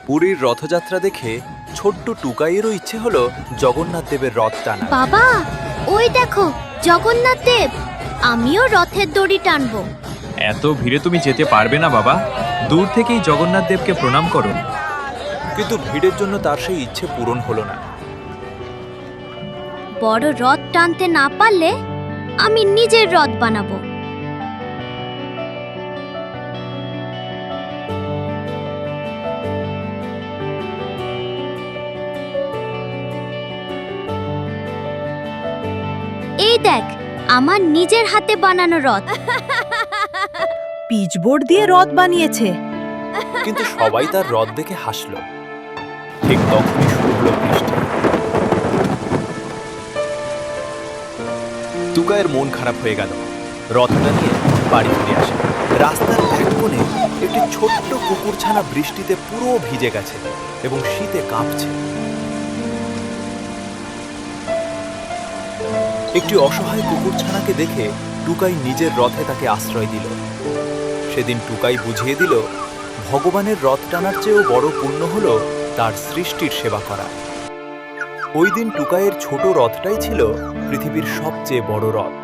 পুরীর রথযাত্রা দেখে ছোট্ট টুকাইয়েরও ইচ্ছে হলো জগন্নাথ দেবের রথ টানা। বাবা, ওই দেখো জগন্নাথ দেব। আমিও রথের দড়ি টানবো। এত ভিড়ে তুমি যেতে পারবে না বাবা, দূর থেকেই জগন্নাথ দেবকে প্রণাম করো। কিন্তু ভিড়ের জন্য তার সেই ইচ্ছে পূরণ হলো না। বড় রথ টানতে না পারলে আমি নিজের রথ বানাবো। এই দেখ, আমার নিজের হাতে বানানো রথ। পিচবোর্ড দিয়ে রথ বানিয়েছে। কিন্তু সবাই তার রথ দেখে হাসল। ঠিক তখনই শুরু হলো বৃষ্টি। টুকাইয়ের মন খারাপ হয়ে গেল। রথটা নিয়ে বাড়ি ফিরে আসে। রাস্তার এক কোণে একটি ছোট্ট কুকুরছানা বৃষ্টিতে পুরো ভিজে গেছে এবং শীতে কাঁপছে। একটি অসহায় কুকুরছানাকে দেখে টুকাই নিজের রথে তাকে আশ্রয় দিল। সেদিন টুকাই বুঝিয়ে দিল, ভগবানের রথ টানার চেয়েও বড় পুণ্য হলো তার সৃষ্টির সেবা করা। ওই দিন টুকাইয়ের ছোট রথটাই ছিল পৃথিবীর সবচেয়ে বড় রথ।